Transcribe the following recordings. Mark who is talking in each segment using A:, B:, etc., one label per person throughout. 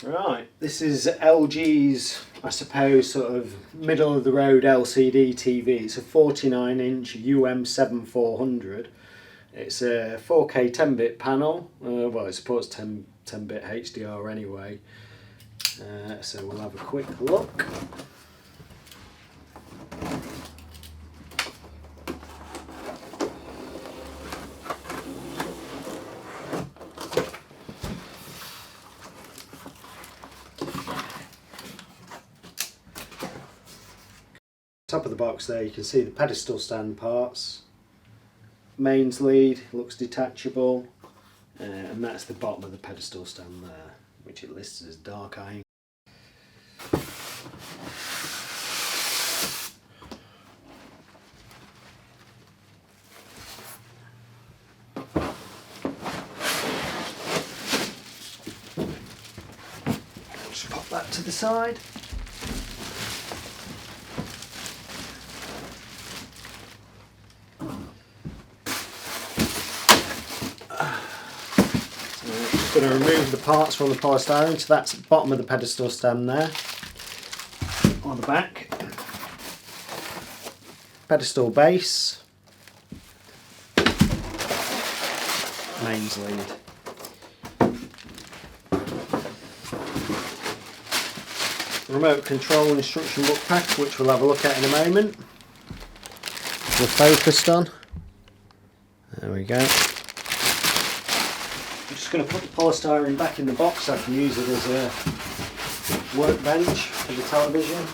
A: Right, this is LG's, I suppose, sort of middle of the road LCD TV. It's a 49-inch UM7400. It's a 4K 10-bit panel. Well, it supports 10-bit HDR anyway. So we'll have a quick look. Top of the box there, you can see the pedestal stand parts. Mains lead looks detachable, and that's the bottom of the pedestal stand there, which it lists as dark iron. Just pop that to the side. Going to remove the parts from the polystyrene, so that's the bottom of the pedestal stand there on the back. Pedestal base, mains lead. Remote control instruction book pack, which we'll have a look at in a moment. We're focused on. There we go. I'm just going to put the polystyrene back in the box so I can use it as a workbench for the television.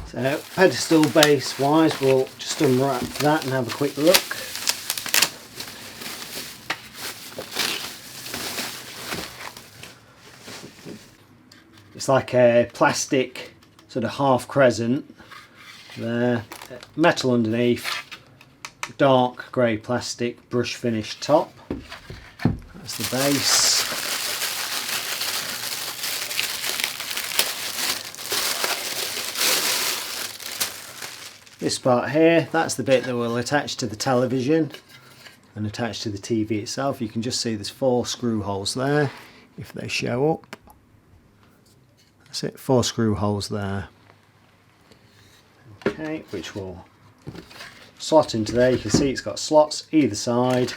A: So pedestal base wise, we'll just unwrap that and have a quick look. It's like a plastic sort of half crescent there, metal underneath, dark grey plastic brush finish top. That's the base. This part here, that's the bit that will attach to the television and attach to the TV itself. You can just see there's 4 screw holes there if they show up. That's it, 4 screw holes there. Okay, which will slot into there. You can see it's got slots either side,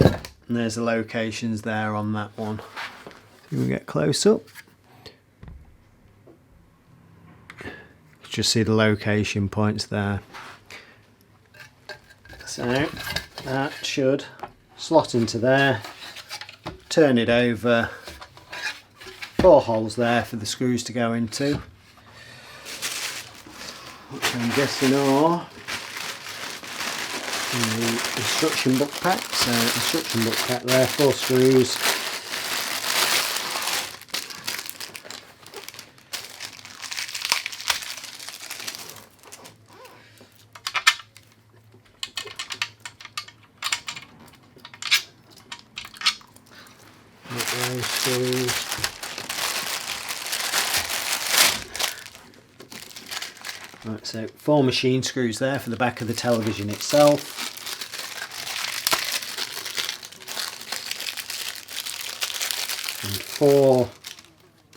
A: and there's the locations there on that one. If we get close up, just see the location points there. So that should slot into there, turn it over, 4 holes there for the screws to go into, which I'm guessing are in the instruction book pack. So instruction book pack there, 4 screws. Those screws. Right, so 4 machine screws there for the back of the television itself. And 4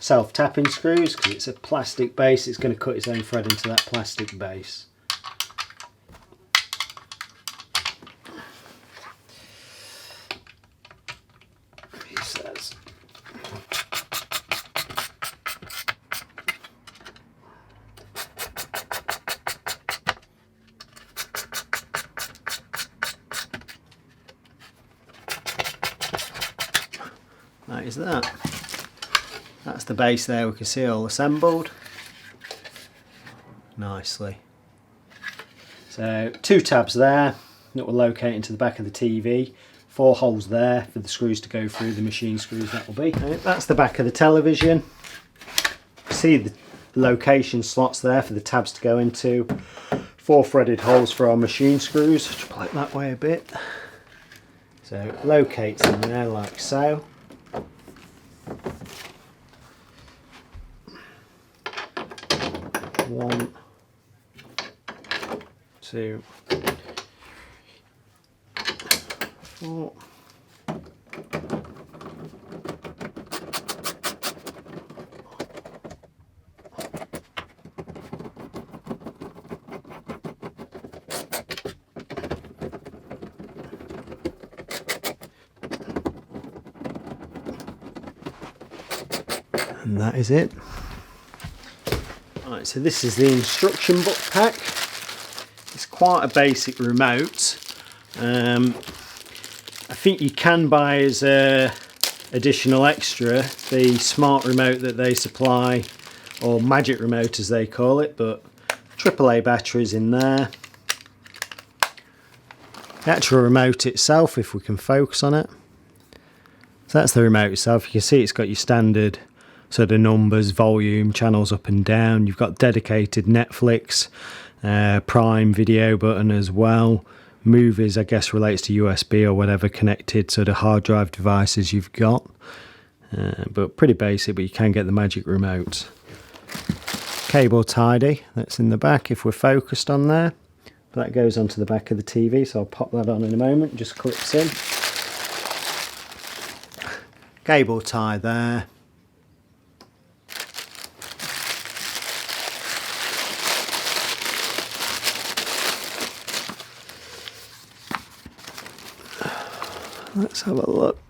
A: self-tapping screws, because it's a plastic base, it's going to cut its own thread into that plastic base. He says. That is that. That's the base there, we can see all assembled nicely. So 2 tabs there that will locate into the back of the TV, 4 holes there for the screws to go through, the machine screws that will be. That's the back of the television. See the location slots there for the tabs to go into, 4 threaded holes for our machine screws. Just pull it that way a bit. So it locates in there like so. 1, 2, 4. And that is it. Right, so this is the instruction book pack. It's quite a basic remote. I think you can buy as a additional extra the smart remote that they supply, or magic remote as they call it, but AAA batteries in there. The actual remote itself, if we can focus on it. So that's the remote itself. You can see it's got your standard sort of numbers, volume, channels up and down. You've got dedicated Netflix, Prime Video button as well. Movies, I guess, relates to USB or whatever connected sort of hard drive devices you've got. But pretty basic, but you can get the magic remote. Cable tidy, that's in the back if we're focused on there. But that goes onto the back of the TV, so I'll pop that on in a moment, just clips in. Cable tie there. Let's have a look.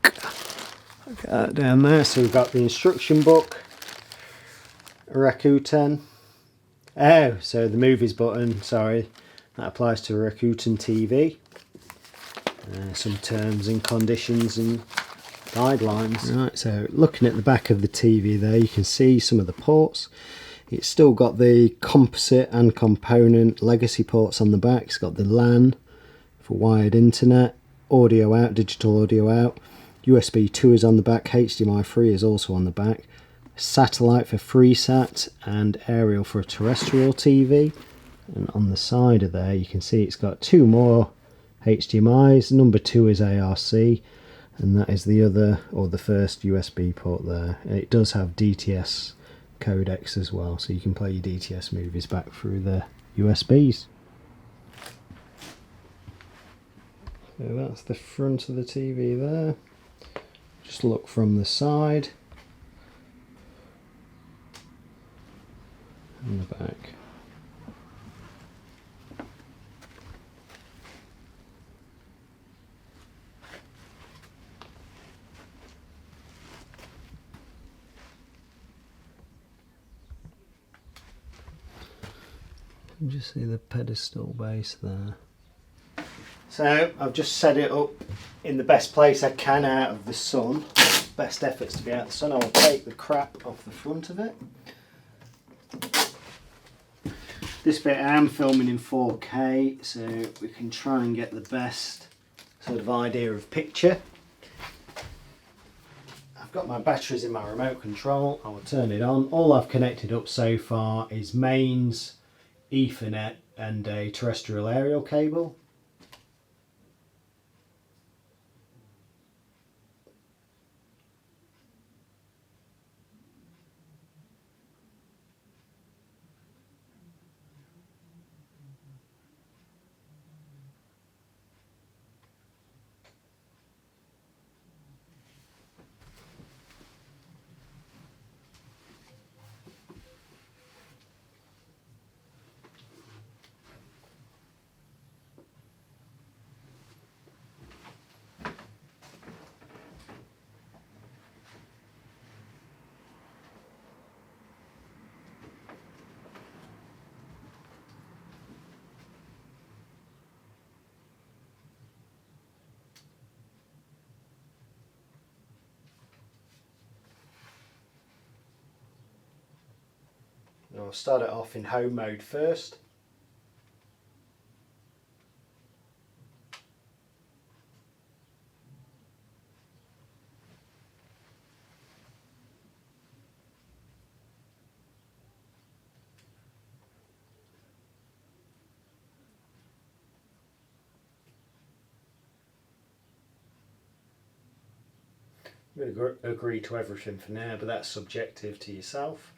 A: Look at that down there. So we've got the instruction book, Rakuten. Oh, so the movies button, sorry, that applies to a Rakuten TV. Some terms and conditions and guidelines. Right, so looking at the back of the TV there, you can see some of the ports. It's still got the composite and component legacy ports on the back. It's got the LAN for wired internet. Audio out, digital audio out. USB 2 is on the back, HDMI 3 is also on the back. Satellite for FreeSat and aerial for a terrestrial TV. And on the side of there you can see it's got 2 more HDMIs. Number 2 is ARC, and that is the other, or the first USB port there. And it does have DTS codecs as well, so you can play your DTS movies back through the USBs. So that's the front of the TV there. Just look from the side and the back. You can just see the pedestal base there. So I've just set it up in the best place I can out of the sun. Best efforts to be out of the sun. I will take the crap off the front of it. This bit I am filming in 4K, so we can try and get the best sort of idea of picture. I've got my batteries in my remote control. I will turn it on. All I've connected up so far is mains, Ethernet and a terrestrial aerial cable. I'll start it off in home mode first. I'm going to agree to everything for now, but that's subjective to yourself.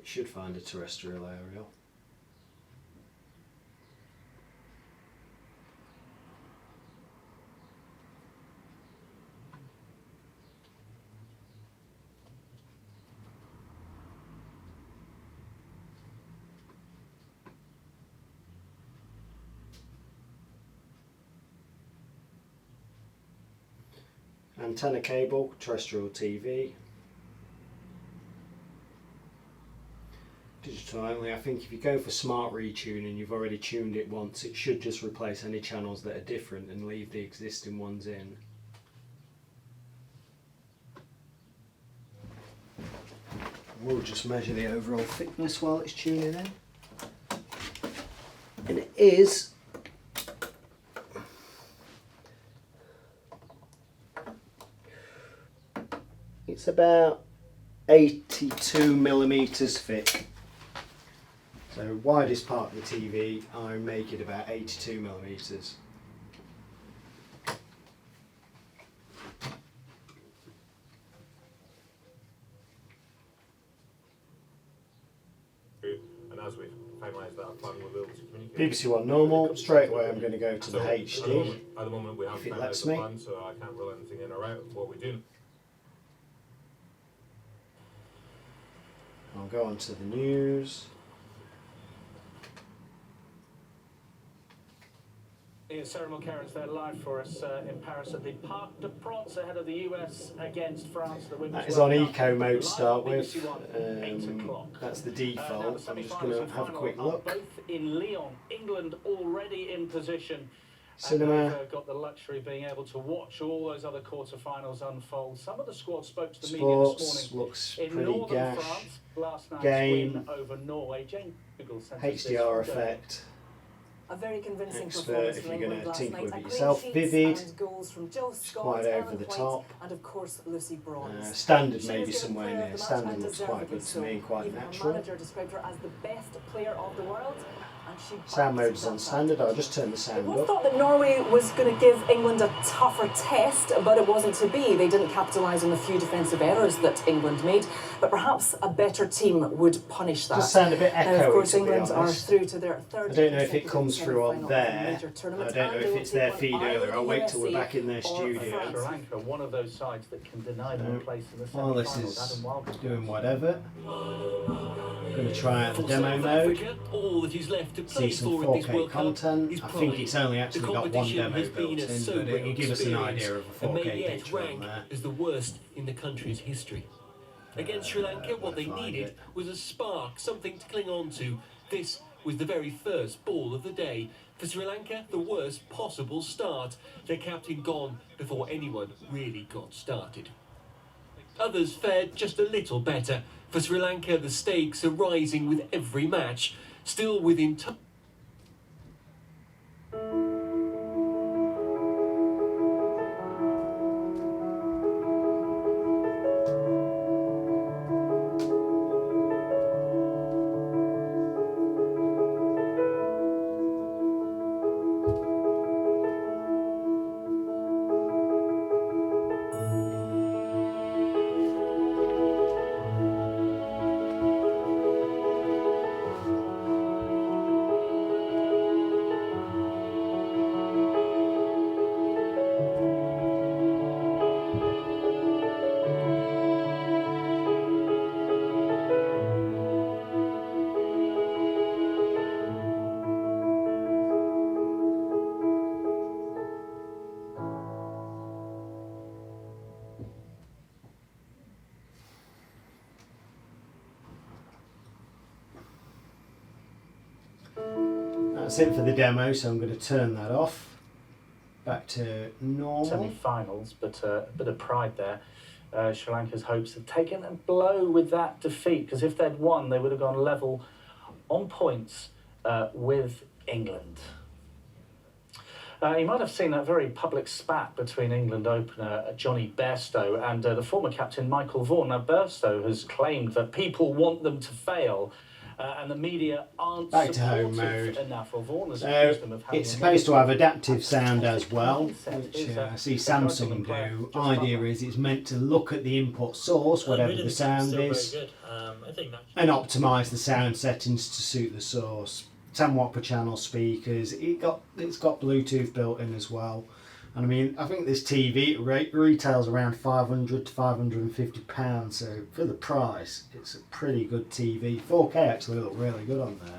A: You should find a terrestrial aerial. Antenna cable, terrestrial TV. Digital only. I think if you go for smart retune and you've already tuned it once, it should just replace any channels that are different and leave the existing ones in. We'll just measure the overall thickness while it's tuning in. And it is it's about 82 millimeters thick. So widest part of the TV, I make it about 82 millimeters.
B: And as we've finalised that plan, we'll be able to communicate.
A: BBC One normal. Straight away, I'm going to go to the HD.
B: At the moment, we haven't finalised the plan, so I can't rule anything in or out of what we do.
A: I'll go on to the news.
C: Sarah Mulcairn's there live for us in Paris at the Parc de France ahead of the US against France.
A: That is on eco mode to start with. That's the default. I'm just going to have a quick look.
C: Both in Lyon, England already in position.
A: Cinema.
C: And got the luxury of being able to watch all those other quarterfinals unfold. Some of the squad spoke to the media this morning.
A: Looks
C: in
A: pretty
C: northern
A: gash.
C: France, last night's
A: Game.
C: win over Norway. Jane Google sent us this
A: HDR
C: from
A: effect.
D: A very convincing
A: Expert
D: performance
A: if
D: from
A: you're
D: England
A: going to
D: last
A: tinker
D: night.
A: with it
D: And
A: yourself.
D: clean sheets
A: Vivid.
D: and goals from Joe Scott,
A: Quite over
D: Ellen
A: the
D: White,
A: top.
D: and of course Lucy Bronze.
A: Standard
D: She
A: maybe
D: was given
A: somewhere
D: player of
A: near.
D: the match
A: Standard
D: and
A: looks quite good to
D: deservedly
A: me,
D: so.
A: quite
D: Even her
A: natural.
D: manager described her as the best player of the world. And she
A: Sound
D: backed
A: mode's on
D: that
A: standard.
D: up.
A: I'll just turn the
D: It
A: sound
D: was
A: up.
D: thought that Norway was going to give England a tougher test, but it wasn't to be. They didn't capitalise on the few defensive errors that England made, but perhaps a better team would punish that.
A: Does sound a bit
D: Now, of
A: echoey,
D: course,
A: to be
D: England are
A: honest.
D: through to their third.
A: I don't know if it comes through on there. I don't know if it's their feed earlier. I'll wait till we're back in their studio.
C: Sri Lanka, one of those sides that can deny them a place in the
A: While this
C: semi-finals.
A: is
C: Adam Wilder.
A: doing whatever, I'm going to try out the demo mode.
E: All that is left to
A: See
E: play
A: some
E: for in this
A: 4K
E: World Cup
A: content.
E: is
A: I think
E: pride.
A: it's only
E: The
A: actually got one
E: competition
A: demo
E: has been
A: built
E: a
A: in, but
E: sobering
A: it will give us an
E: experience
A: idea of a
E: and may
A: 4K
E: yet
A: picture on
E: rank
A: there.
E: as the worst in the country's history. Against Sri Lanka, what they
A: find
E: needed
A: it.
E: was a spark, something to cling on to. This was the very first ball of the day. For Sri Lanka, the worst possible start. Their captain gone before anyone really got started. Others fared just a little better. For Sri Lanka, the stakes are rising with every match. Still within touch.
A: That's it for the demo, so I'm going to turn that off. Back to normal.
C: Semi-finals, but a bit of pride there. Sri Lanka's hopes have taken a blow with that defeat, because if they'd won, they would have gone level on points with England. You might have seen that very public spat between England opener Johnny Bairstow and the former captain Michael Vaughan. Now, Bairstow has claimed that people want them to fail, And the media aren't
A: Back to home
C: supportive
A: mode.
C: enough. Well, Vaughan has
A: So
C: accused them of having
A: it's
C: a
A: supposed to have
C: negative
A: adaptive sound as well,
C: mindset.
A: which
C: Is,
A: I see
C: encouraging
A: Samsung
C: them play
A: do.
C: just
A: Idea
C: proper.
A: is it's meant to look at the input source, whatever
F: Really,
A: the
F: game's
A: sound
F: still
A: is,
F: very good. I think that
A: and optimise the sound settings to suit the source. 10 watt per channel speakers. It's got Bluetooth built in as well. And I mean, I think this TV retails around £500 to £550, so for the price, it's a pretty good TV. 4K actually look really good on there.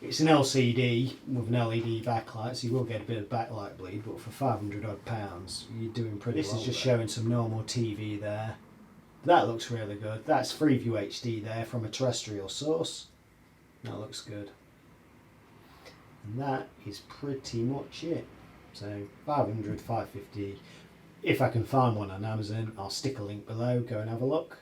A: It's an LCD with an LED backlight, so you will get a bit of backlight bleed, but for £500 odd, you're doing pretty well. This is just showing some normal TV there. That looks really good. That's Freeview HD there from a terrestrial source. That looks good. And that is pretty much it. So 500, 550. If I can find one on Amazon, I'll stick a link below. Go and have a look.